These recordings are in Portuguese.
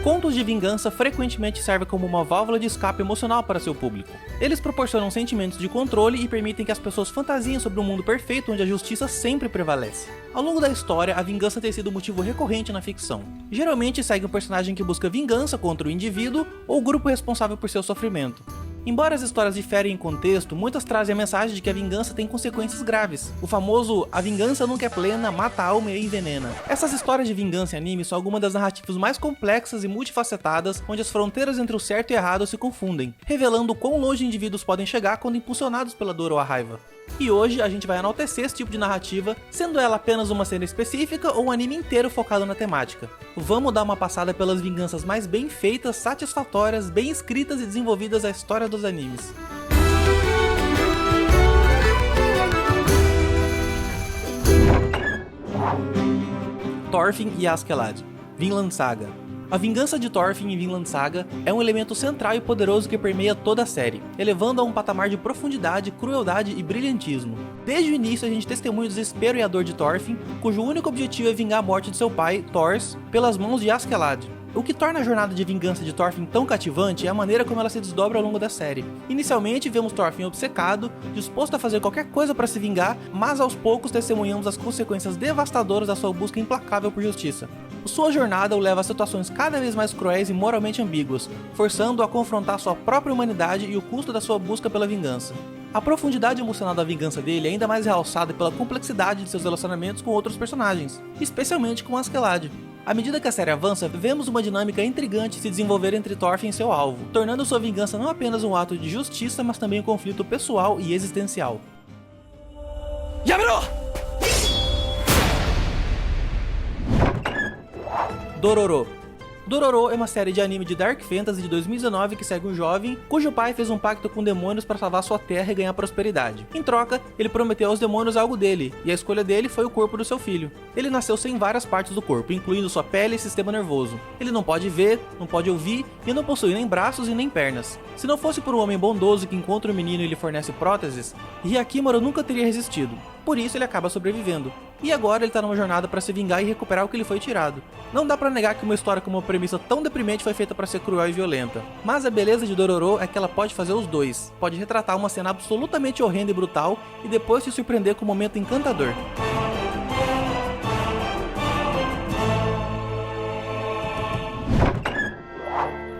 Contos de vingança frequentemente servem como uma válvula de escape emocional para seu público. Eles proporcionam sentimentos de controle e permitem que as pessoas fantasiem sobre um mundo perfeito onde a justiça sempre prevalece. Ao longo da história, a vingança tem sido um motivo recorrente na ficção. Geralmente segue um personagem que busca vingança contra o indivíduo ou o grupo responsável por seu sofrimento. Embora as histórias diferem em contexto, muitas trazem a mensagem de que a vingança tem consequências graves. O famoso "a vingança nunca é plena, mata a alma e envenena". Essas histórias de vingança em anime são algumas das narrativas mais complexas e multifacetadas, onde as fronteiras entre o certo e o errado se confundem, revelando quão longe indivíduos podem chegar quando impulsionados pela dor ou a raiva. E hoje a gente vai enaltecer esse tipo de narrativa, sendo ela apenas uma cena específica ou um anime inteiro focado na temática. Vamos dar uma passada pelas vinganças mais bem feitas, satisfatórias, bem escritas e desenvolvidas da história dos animes. Thorfinn e Askeladd, Vinland Saga. A vingança de Thorfinn em Vinland Saga é um elemento central e poderoso que permeia toda a série, elevando a um patamar de profundidade, crueldade e brilhantismo. Desde o início a gente testemunha o desespero e a dor de Thorfinn, cujo único objetivo é vingar a morte de seu pai, Thors, pelas mãos de Askeladd. O que torna a jornada de vingança de Thorfinn tão cativante é a maneira como ela se desdobra ao longo da série. Inicialmente vemos Thorfinn obcecado, disposto a fazer qualquer coisa para se vingar, mas aos poucos testemunhamos as consequências devastadoras da sua busca implacável por justiça. Sua jornada o leva a situações cada vez mais cruéis e moralmente ambíguas, forçando-o a confrontar sua própria humanidade e o custo da sua busca pela vingança. A profundidade emocional da vingança dele é ainda mais realçada pela complexidade de seus relacionamentos com outros personagens, especialmente com Askeladd. À medida que a série avança, vemos uma dinâmica intrigante se desenvolver entre Thorfinn e seu alvo, tornando sua vingança não apenas um ato de justiça, mas também um conflito pessoal e existencial. Yamero! Dororo. Dororo é uma série de anime de Dark Fantasy de 2019 que segue um jovem cujo pai fez um pacto com demônios para salvar sua terra e ganhar prosperidade. Em troca, ele prometeu aos demônios algo dele, e a escolha dele foi o corpo do seu filho. Ele nasceu sem várias partes do corpo, incluindo sua pele e sistema nervoso. Ele não pode ver, não pode ouvir e não possui nem braços e nem pernas. Se não fosse por um homem bondoso que encontra o menino e lhe fornece próteses, Hyakimura nunca teria resistido. Por isso ele acaba sobrevivendo. E agora ele tá numa jornada para se vingar e recuperar o que lhe foi tirado. Não dá pra negar que uma história com uma premissa tão deprimente foi feita para ser cruel e violenta. Mas a beleza de Dororo é que ela pode fazer os dois. Pode retratar uma cena absolutamente horrenda e brutal e depois se surpreender com um momento encantador.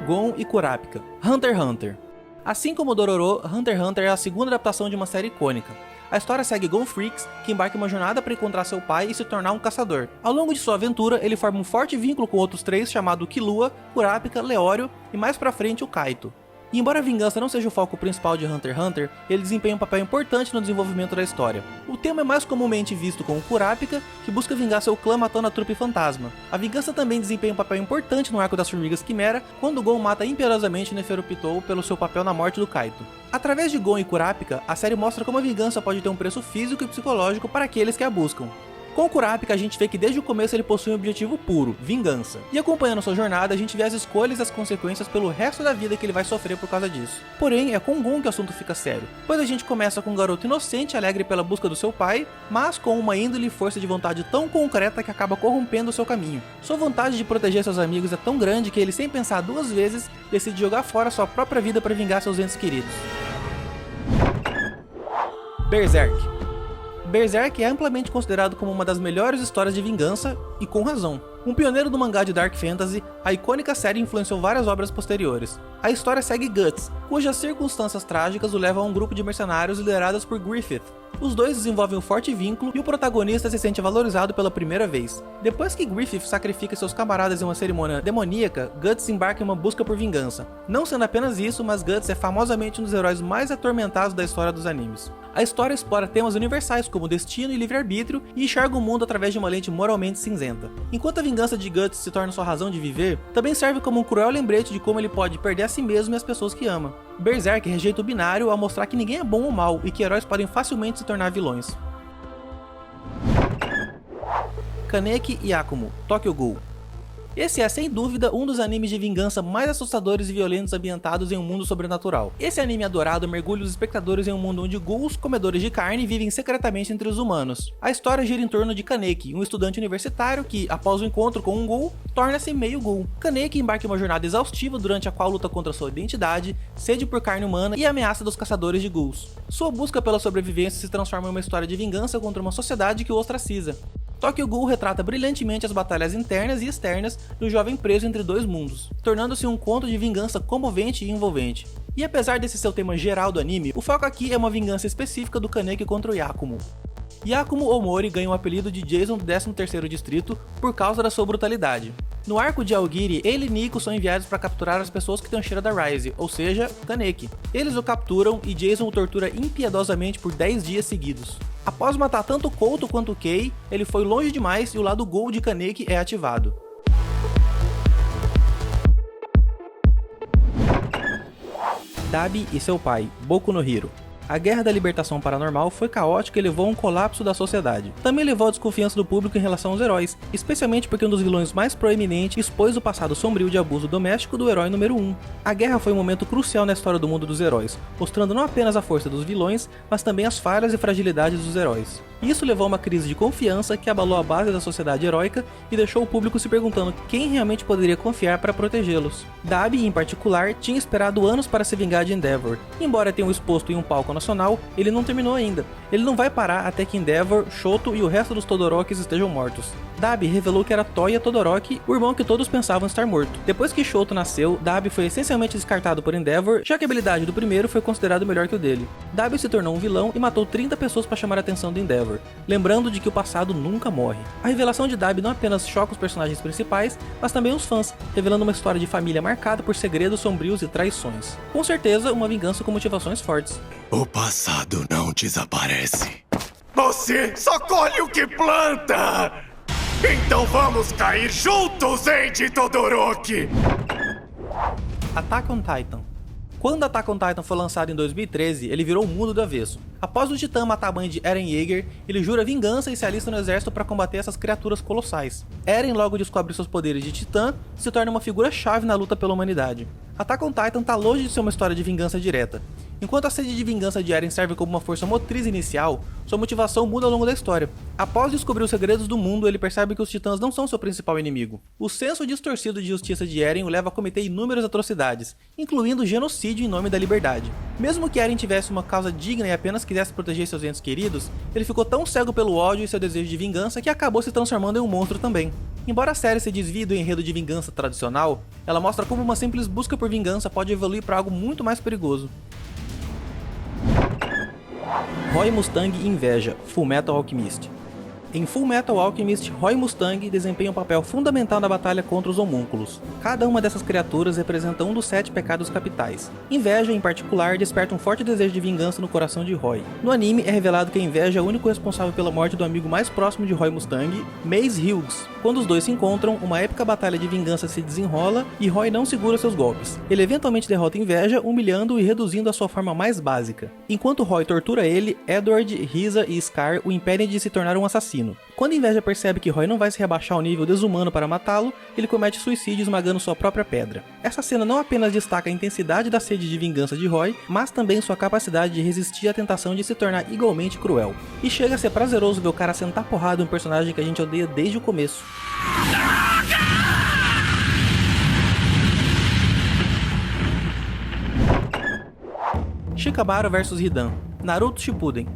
Gon e Kurapika, Hunter x Hunter. Assim como Dororo, Hunter x Hunter é a segunda adaptação de uma série icônica. A história segue Gon Freaks, que embarca em uma jornada para encontrar seu pai e se tornar um caçador. Ao longo de sua aventura, ele forma um forte vínculo com outros três chamado Killua, Kurapika, Leório e mais pra frente o Kaito. E embora a vingança não seja o foco principal de Hunter x Hunter, ele desempenha um papel importante no desenvolvimento da história. O tema é mais comumente visto com o Kurapika, que busca vingar seu clã matando a trupe fantasma. A vingança também desempenha um papel importante no arco das Formigas Quimera, quando Gon mata impiedosamente Neferupitou pelo seu papel na morte do Kaito. Através de Gon e Kurapika, a série mostra como a vingança pode ter um preço físico e psicológico para aqueles que a buscam. Com o Kurapika a gente vê que desde o começo ele possui um objetivo puro, vingança. E acompanhando sua jornada a gente vê as escolhas e as consequências pelo resto da vida que ele vai sofrer por causa disso. Porém, é com Gon que o assunto fica sério, pois a gente começa com um garoto inocente e alegre pela busca do seu pai, mas com uma índole e força de vontade tão concreta que acaba corrompendo o seu caminho. Sua vontade de proteger seus amigos é tão grande que ele, sem pensar duas vezes, decide jogar fora sua própria vida para vingar seus entes queridos. Berserk. Berserk é amplamente considerado como uma das melhores histórias de vingança, e com razão. Um pioneiro do mangá de Dark Fantasy, a icônica série influenciou várias obras posteriores. A história segue Guts, cujas circunstâncias trágicas o levam a um grupo de mercenários liderados por Griffith. Os dois desenvolvem um forte vínculo e o protagonista se sente valorizado pela primeira vez. Depois que Griffith sacrifica seus camaradas em uma cerimônia demoníaca, Guts embarca em uma busca por vingança. Não sendo apenas isso, mas Guts é famosamente um dos heróis mais atormentados da história dos animes. A história explora temas universais como destino e livre-arbítrio e enxerga o mundo através de uma lente moralmente cinzenta. Enquanto a vingança de Guts se torna sua razão de viver, também serve como um cruel lembrete de como ele pode perder a si mesmo e as pessoas que ama. Berserk rejeita o binário ao mostrar que ninguém é bom ou mal e que heróis podem facilmente se tornar vilões. Kaneki e Akumo, Tokyo Ghoul. Esse é, sem dúvida, um dos animes de vingança mais assustadores e violentos ambientados em um mundo sobrenatural. Esse anime adorado mergulha os espectadores em um mundo onde ghouls, comedores de carne, vivem secretamente entre os humanos. A história gira em torno de Kaneki, um estudante universitário que, após o encontro com um ghoul, torna-se meio ghoul. Kaneki embarca em uma jornada exaustiva durante a qual luta contra sua identidade, sede por carne humana e a ameaça dos caçadores de ghouls. Sua busca pela sobrevivência se transforma em uma história de vingança contra uma sociedade que o ostraciza. Tokyo Ghoul retrata brilhantemente as batalhas internas e externas do jovem preso entre dois mundos, tornando-se um conto de vingança comovente e envolvente. E apesar desse seu tema geral do anime, o foco aqui é uma vingança específica do Kaneki contra o Yakumo. Yakumo Omori ganha o apelido de Jason do 13º Distrito por causa da sua brutalidade. No arco de Aogiri, ele e Nico são enviados para capturar as pessoas que têm o cheiro da Rise, ou seja, Kaneki. Eles o capturam e Jason o tortura impiedosamente por 10 dias seguidos. Após matar tanto Kouto quanto Kei, ele foi longe demais e o lado Ghoul de Kaneki é ativado. Dabi e seu pai, Boku no Hero. A Guerra da Libertação Paranormal foi caótica e levou a um colapso da sociedade. Também levou à desconfiança do público em relação aos heróis, especialmente porque um dos vilões mais proeminentes expôs o passado sombrio de abuso doméstico do herói número 1. A guerra foi um momento crucial na história do mundo dos heróis, mostrando não apenas a força dos vilões, mas também as falhas e fragilidades dos heróis. Isso levou a uma crise de confiança que abalou a base da sociedade heróica e deixou o público se perguntando quem realmente poderia confiar para protegê-los. Dabi, em particular, tinha esperado anos para se vingar de Endeavor. Embora tenha o exposto em um palco nacional, ele não terminou ainda. Ele não vai parar até que Endeavor, Shoto e o resto dos Todorokis estejam mortos. Dabi revelou que era Toya Todoroki, o irmão que todos pensavam estar morto. Depois que Shoto nasceu, Dabi foi essencialmente descartado por Endeavor, já que a habilidade do primeiro foi considerada melhor que o dele. Dabi se tornou um vilão e matou 30 pessoas para chamar a atenção do Endeavor, lembrando de que o passado nunca morre. A revelação de Dabi não apenas choca os personagens principais, mas também os fãs, revelando uma história de família marcada por segredos sombrios e traições. Com certeza, uma vingança com motivações fortes. O passado não desaparece. Você só colhe o que planta! Então vamos cair juntos, Eiji Todoroki! Attack on Titan. Quando Attack on Titan foi lançado em 2013, ele virou o mundo do avesso. Após o Titã matar a mãe de Eren Yeager, ele jura vingança e se alista no exército para combater essas criaturas colossais. Eren logo descobre seus poderes de Titã e se torna uma figura-chave na luta pela humanidade. Attack on Titan tá longe de ser uma história de vingança direta. Enquanto a sede de vingança de Eren serve como uma força motriz inicial, sua motivação muda ao longo da história. Após descobrir os segredos do mundo, ele percebe que os titãs não são seu principal inimigo. O senso distorcido de justiça de Eren o leva a cometer inúmeras atrocidades, incluindo genocídio em nome da liberdade. Mesmo que Eren tivesse uma causa digna e apenas quisesse proteger seus entes queridos, ele ficou tão cego pelo ódio e seu desejo de vingança que acabou se transformando em um monstro também. Embora a série se desvie do enredo de vingança tradicional, ela mostra como uma simples busca por vingança pode evoluir para algo muito mais perigoso. Roy Mustang inveja Fullmetal Alchemist. Em Fullmetal Alchemist, Roy Mustang desempenha um papel fundamental na batalha contra os homúnculos. Cada uma dessas criaturas representa um dos 7 pecados capitais. Inveja, em particular, desperta um forte desejo de vingança no coração de Roy. No anime, é revelado que a inveja é o único responsável pela morte do amigo mais próximo de Roy Mustang, Mace Hughes. Quando os dois se encontram, uma épica batalha de vingança se desenrola e Roy não segura seus golpes. Ele eventualmente derrota a inveja, humilhando-o e reduzindo a sua forma mais básica. Enquanto Roy tortura ele, Edward, Risa e Scar o impedem de se tornar um assassino. Quando a inveja percebe que Roy não vai se rebaixar ao nível desumano para matá-lo, ele comete suicídio esmagando sua própria pedra. Essa cena não apenas destaca a intensidade da sede de vingança de Roy, mas também sua capacidade de resistir à tentação de se tornar igualmente cruel. E chega a ser prazeroso ver o cara sentar porrada em um personagem que a gente odeia desde o começo. Shikamaru vs Hidan, Naruto Shippuden.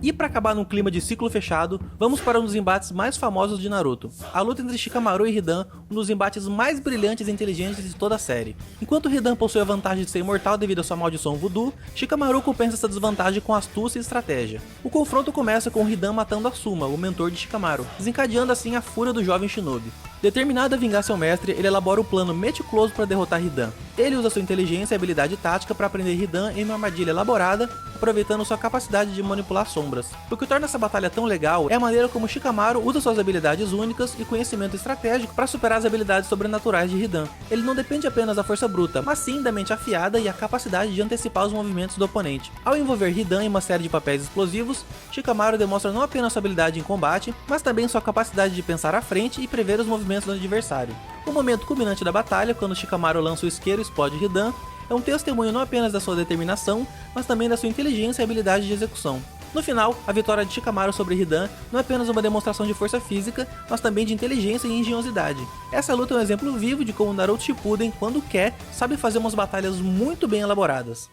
E para acabar num clima de ciclo fechado, vamos para um dos embates mais famosos de Naruto, a luta entre Shikamaru e Hidan, um dos embates mais brilhantes e inteligentes de toda a série. Enquanto Hidan possui a vantagem de ser imortal devido à sua maldição voodoo, Shikamaru compensa essa desvantagem com astúcia e estratégia. O confronto começa com Hidan matando Asuma, o mentor de Shikamaru, desencadeando assim a fúria do jovem shinobi. Determinado a vingar seu mestre, ele elabora um plano meticuloso para derrotar Hidan. Ele usa sua inteligência e habilidade tática para prender Hidan em uma armadilha elaborada, aproveitando sua capacidade de manipular sombras. O que torna essa batalha tão legal é a maneira como Shikamaru usa suas habilidades únicas e conhecimento estratégico para superar as habilidades sobrenaturais de Hidan. Ele não depende apenas da força bruta, mas sim da mente afiada e a capacidade de antecipar os movimentos do oponente. Ao envolver Hidan em uma série de papéis explosivos, Shikamaru demonstra não apenas sua habilidade em combate, mas também sua capacidade de pensar à frente e prever os movimentos do adversário. O momento culminante da batalha, quando Shikamaru lança o isqueiro e explode Hidan, é um testemunho não apenas da sua determinação, mas também da sua inteligência e habilidade de execução. No final, a vitória de Shikamaru sobre Hidan não é apenas uma demonstração de força física, mas também de inteligência e engenhosidade. Essa luta é um exemplo vivo de como Naruto Shippuden, quando quer, sabe fazer umas batalhas muito bem elaboradas.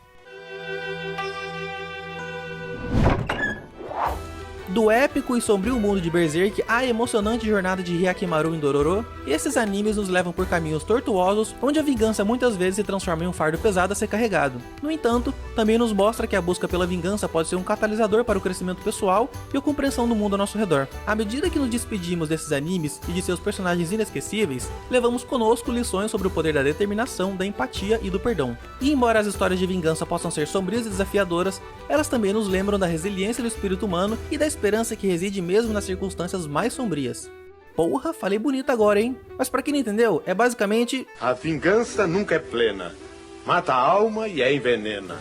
Do épico e sombrio mundo de Berserk à emocionante jornada de Hyakkimaru em Dororo, esses animes nos levam por caminhos tortuosos, onde a vingança muitas vezes se transforma em um fardo pesado a ser carregado. No entanto, também nos mostra que a busca pela vingança pode ser um catalisador para o crescimento pessoal e a compreensão do mundo ao nosso redor. À medida que nos despedimos desses animes e de seus personagens inesquecíveis, levamos conosco lições sobre o poder da determinação, da empatia e do perdão. E embora as histórias de vingança possam ser sombrias e desafiadoras, elas também nos lembram da resiliência do espírito humano e da esperança que reside mesmo nas circunstâncias mais sombrias. Porra, falei bonito agora, hein? Mas pra quem não entendeu, é basicamente... A vingança nunca é plena. Mata a alma e a envenena.